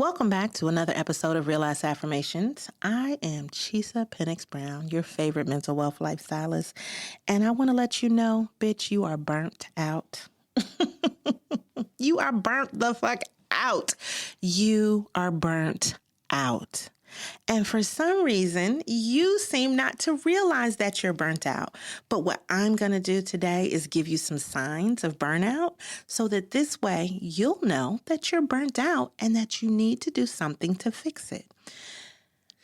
Welcome back to another episode of Real Ass Affirmations. I am Chisa Penix Brown, your favorite mental wealth lifestylist, and I want to let you know, bitch, you are burnt out. You are burnt the fuck out. You are burnt out. And for some reason, you seem not to realize that you're burnt out. But what I'm going to do today is give you some signs of burnout so that this way you'll know that you're burnt out and that you need to do something to fix it.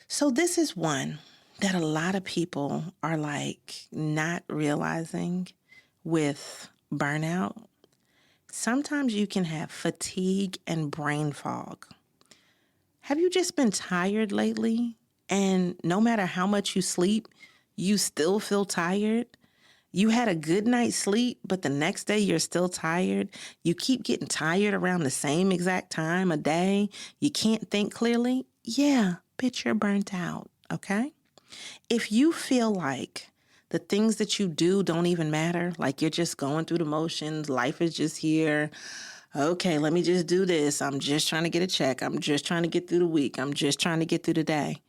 So this is one that a lot of people are like not realizing with burnout. Sometimes you can have fatigue and brain fog. Have you just been tired lately? And no matter how much you sleep, you still feel tired? You had a good night's sleep, but the next day you're still tired? You keep getting tired around the same exact time a day? You can't think clearly? Yeah, bitch, you're burnt out, okay? If you feel like the things that you do don't even matter, like you're just going through the motions, life is just here, okay, let me just do this. I'm just trying to get a check. I'm just trying to get through the week. I'm just trying to get through the day.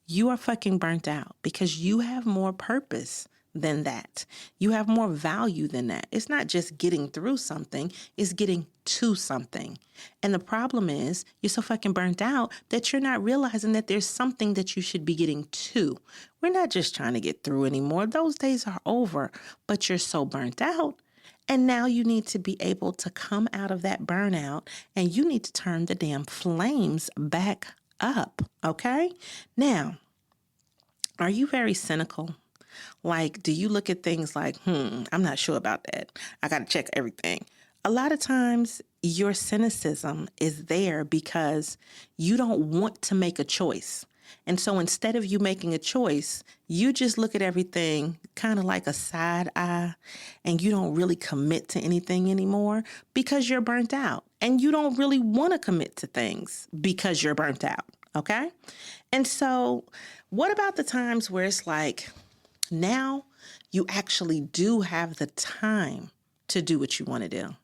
You are fucking burnt out because you have more purpose than that. You have more value than that. It's not just getting through something, it's getting to something. And the problem is you're so fucking burnt out that you're not realizing that there's something that you should be getting to. We're not just trying to get through anymore. Those days are over, but you're so burnt out. And now you need to be able to come out of that burnout and you need to turn the damn flames back up, okay? Now, are you very cynical? Like, do you look at things like, I'm not sure about that. I got to check everything. A lot of times your cynicism is there because you don't want to make a choice. And so instead of you making a choice, you just look at everything kind of like a side eye and you don't really commit to anything anymore because you're burnt out. And you don't really want to commit to things because you're burnt out. Okay? And so what about the times where it's like now you actually do have the time to do what you want to do?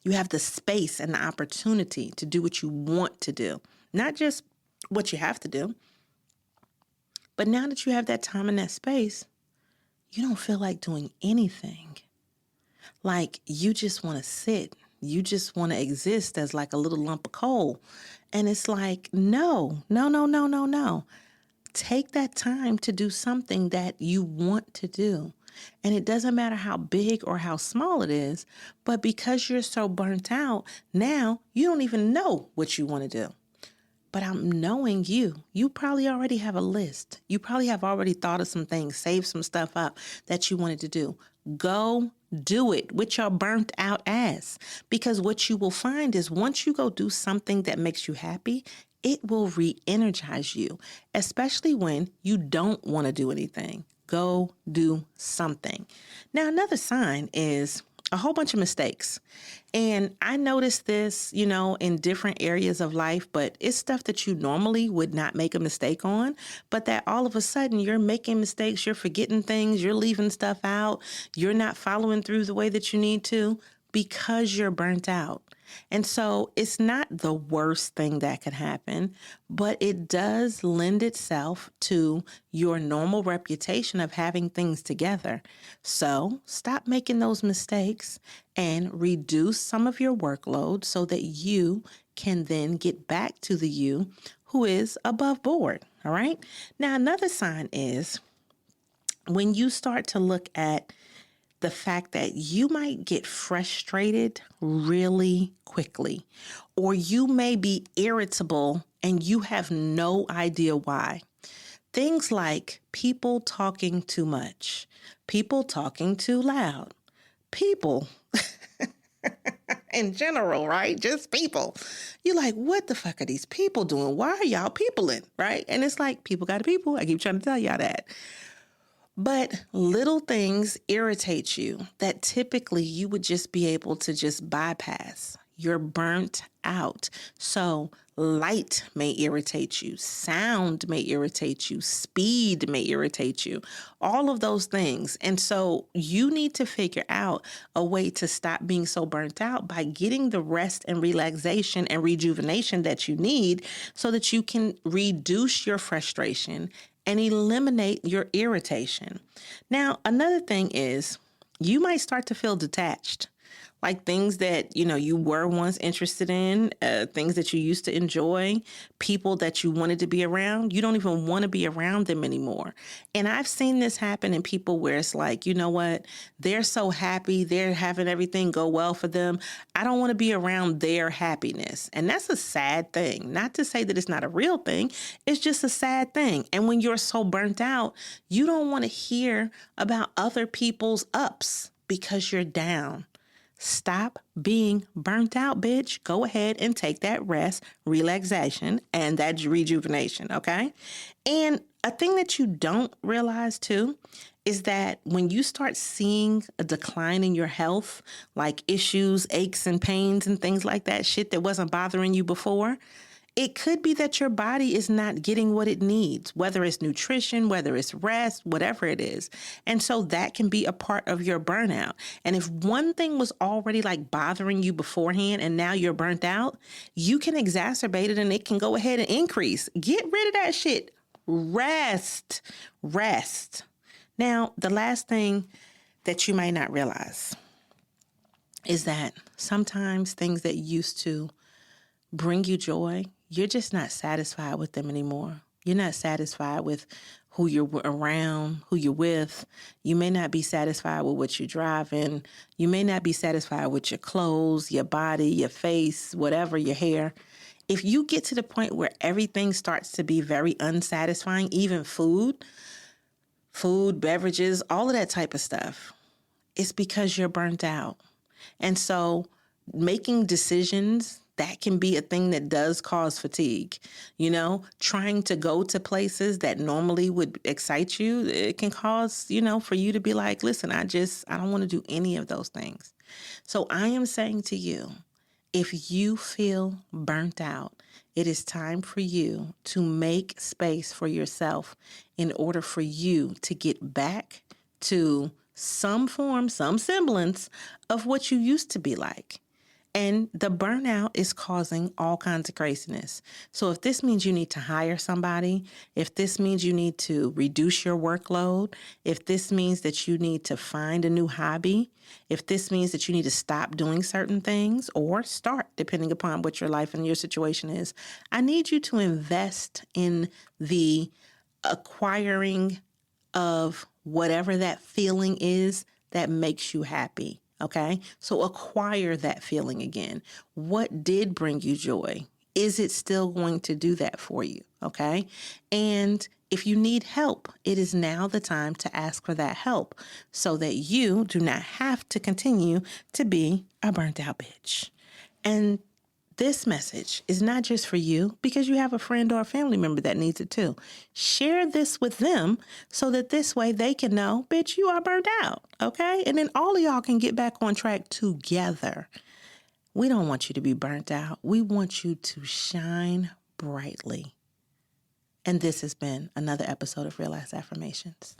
You have the space and the opportunity to do what you want to do, not just what you have to do. But now that you have that time and that space, you don't feel like doing anything. Like you just want to sit. You just want to exist as like a little lump of coal. And it's like, no. Take that time to do something that you want to do. And it doesn't matter how big or how small it is, but because you're so burnt out, now you don't even know what you want to do. But I'm knowing you. You probably already have a list. You probably have already thought of some things, saved some stuff up that you wanted to do. Go do it with your burnt out ass. Because what you will find is once you go do something that makes you happy, it will re-energize you, especially when you don't want to do anything. Go do something. Now, another sign is a whole bunch of mistakes. And I noticed this, in different areas of life, but it's stuff that you normally would not make a mistake on, but that all of a sudden you're making mistakes, you're forgetting things, you're leaving stuff out, you're not following through the way that you need to because you're burnt out. And so it's not the worst thing that could happen, but it does lend itself to your normal reputation of having things together. So stop making those mistakes and reduce some of your workload so that you can then get back to the you who is above board. All right. Now, another sign is when you start to look at the fact that you might get frustrated really quickly, or you may be irritable and you have no idea why. Things like people talking too much, people talking too loud, people in general, right? Just people. You're like, what the fuck are these people doing? Why are y'all peopling, right? And it's like, people got people. I keep trying to tell y'all that. But little things irritate you that typically you would just be able to just bypass. You're burnt out. So light may irritate you. Sound may irritate you. Speed may irritate you. All of those things. And so you need to figure out a way to stop being so burnt out by getting the rest and relaxation and rejuvenation that you need so that you can reduce your frustration and eliminate your irritation. Now, another thing is you might start to feel detached. Like things that, you were once interested in, things that you used to enjoy, people that you wanted to be around, you don't even want to be around them anymore. And I've seen this happen in people where it's like, you know what, they're so happy, they're having everything go well for them. I don't want to be around their happiness. And that's a sad thing. Not to say that it's not a real thing, it's just a sad thing. And when you're so burnt out, you don't want to hear about other people's ups because you're down. Stop being burnt out, bitch. Go ahead and take that rest, relaxation, and that rejuvenation, okay? And a thing that you don't realize too is that when you start seeing a decline in your health, like issues, aches and pains and things like that, shit that wasn't bothering you before, it could be that your body is not getting what it needs, whether it's nutrition, whether it's rest, whatever it is. And so that can be a part of your burnout. And if one thing was already like bothering you beforehand and now you're burnt out, you can exacerbate it and it can go ahead and increase. Get rid of that shit. Rest. Now, the last thing that you might not realize is that sometimes things that used to bring you joy, you're just not satisfied with them anymore. You're not satisfied with who you're around, who you're with. You may not be satisfied with what you're driving. You may not be satisfied with your clothes, your body, your face, whatever, your hair. If you get to the point where everything starts to be very unsatisfying, even food, beverages, all of that type of stuff, it's because you're burnt out. And so making decisions, that can be a thing that does cause fatigue. Trying to go to places that normally would excite you, it can cause, for you to be like, listen, I don't want to do any of those things. So I am saying to you, if you feel burnt out, it is time for you to make space for yourself in order for you to get back to some form, some semblance of what you used to be like. And the burnout is causing all kinds of craziness. So if this means you need to hire somebody, if this means you need to reduce your workload, if this means that you need to find a new hobby, if this means that you need to stop doing certain things or start, depending upon what your life and your situation is, I need you to invest in the acquiring of whatever that feeling is that makes you happy. Okay, so acquire that feeling again. What did bring you joy? Is it still going to do that for you? Okay, and if you need help, it is now the time to ask for that help so that you do not have to continue to be a burnt out bitch. And this message is not just for you because you have a friend or a family member that needs it too. Share this with them so that this way they can know, bitch, you are burnt out, okay? And then all of y'all can get back on track together. We don't want you to be burnt out. We want you to shine brightly. And this has been another episode of Real Ass Affirmations.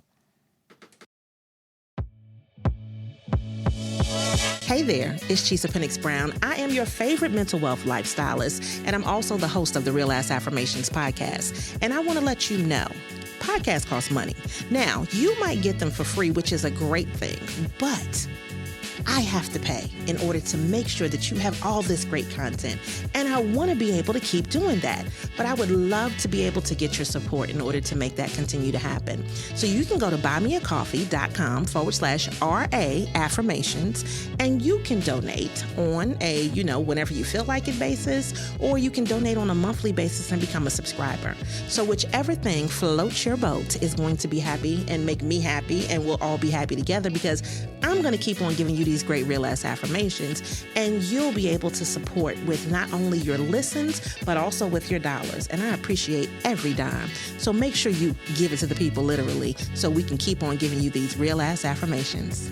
Hey there, it's Chisa Penix Brown. I am your favorite mental wealth lifestylist, and I'm also the host of the Real Ass Affirmations podcast. And I want to let you know, podcasts cost money. Now, you might get them for free, which is a great thing, but I have to pay in order to make sure that you have all this great content. And I want to be able to keep doing that. But I would love to be able to get your support in order to make that continue to happen. So you can go to buymeacoffee.com/RA affirmations, and you can donate on a, whenever you feel like it basis, or you can donate on a monthly basis and become a subscriber. So whichever thing floats your boat is going to be happy and make me happy, and we'll all be happy together because I'm going to keep on giving you these great Real Ass Affirmations, and you'll be able to support with not only your listens, but also with your dollars. And I appreciate every dime. So make sure you give it to the people literally so we can keep on giving you these Real Ass Affirmations.